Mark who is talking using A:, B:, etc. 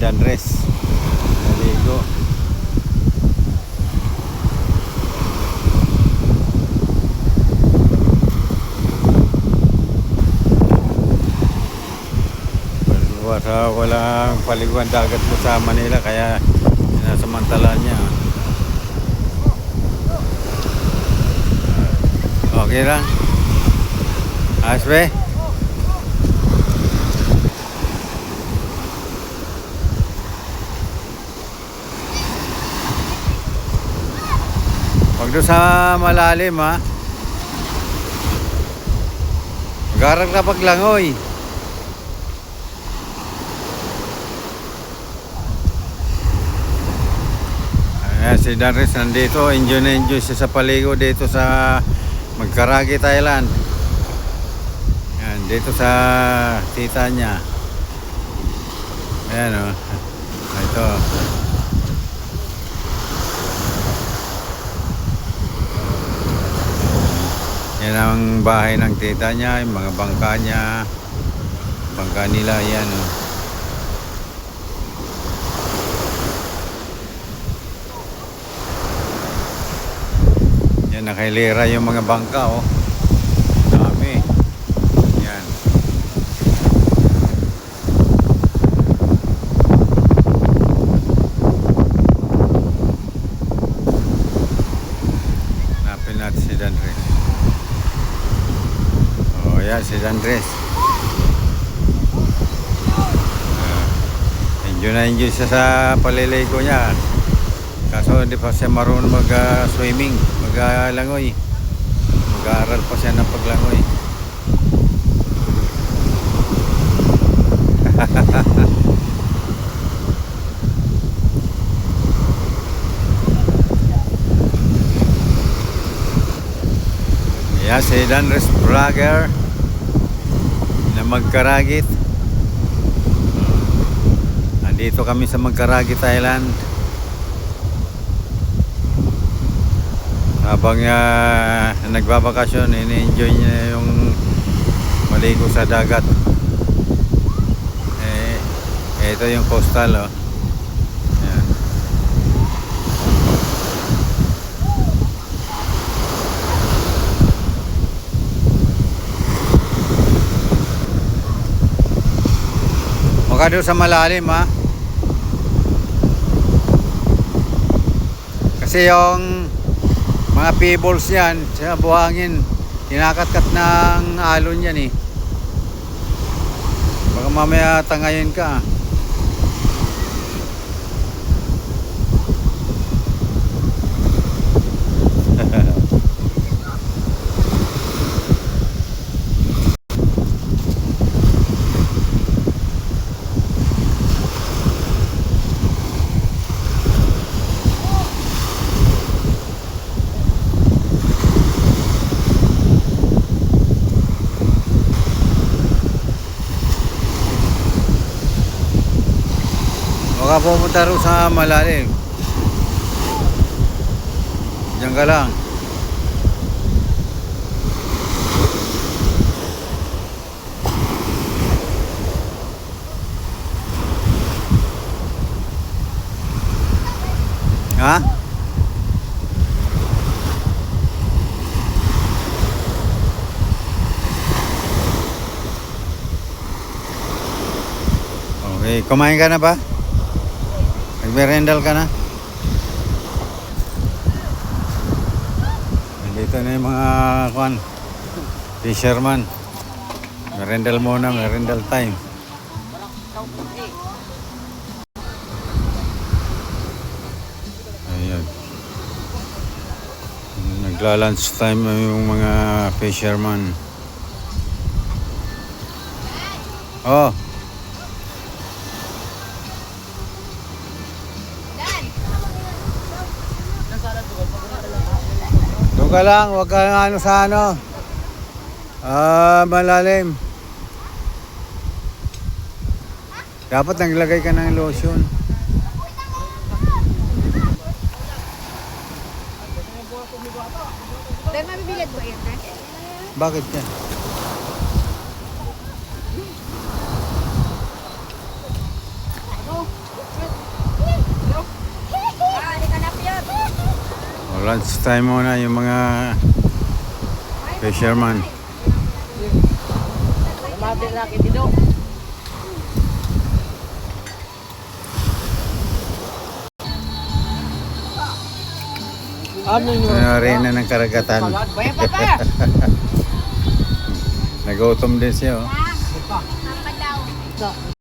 A: Danres. Naligo. Walang paliguan dagat po sa Manila kaya sinasamantalaan niya. Okay lang. Asbe? Huwag doon sa malalim ha. Garag na paglangoy. Ayan, si Danres nandito. Enjoy na enjoy siya sa paligo dito sa Magkaragi, Thailand. Ayan, dito sa tita niya. Ayan o. Ito. Yan ang bahay ng tita niya, yung mga bangka niya. Bangka nila, yan o. Yan, nakailira yung mga bangka o. Dami. Yan. Hanapin natin si Danres. Oh, yan si Danres. Enjoy na enjoy siya sa paliligo niya. Kaso hindi pa siya marunong mag-swimming, mag-langoy. Mag-aaral pa siya ng paglangoy. Yan si Danres Vlogger na Magkaragit. Andito kami sa Magkaragi, Thailand. Habang nagbabakasyon, ini-enjoy niya yung maligo sa dagat. Ito yung coastal oh. Ayan. Huwag doon sa malalim ha. Kasi yung mga pebbles yan sa buhangin, kinakatkat ng alon yan eh. Baka mamaya tangayin ka. Baka pumunta rin sa malalim. Diyan ka lang. Ha? Okay, kumain ka na ba? Nagmerendal ka na? Nandito na yung mga fisherman. Merendal muna, merendal time. Ayan. Nagla-lunch time yung mga fisherman. Oh. Doon ka lang, huwag ka ano sa ano. Malalim. Dapat naglagay ka ng lotion.
B: Dahil mabibilad mo yan, ha?
A: Bakit yan? Lunch time muna yung mga fisherman.
C: Mati laki dito. Ano yung
A: Arena ng karagatan.
C: Baya pa pa.
A: Nagutom din siya. Oh.
B: Ah, ang padaw.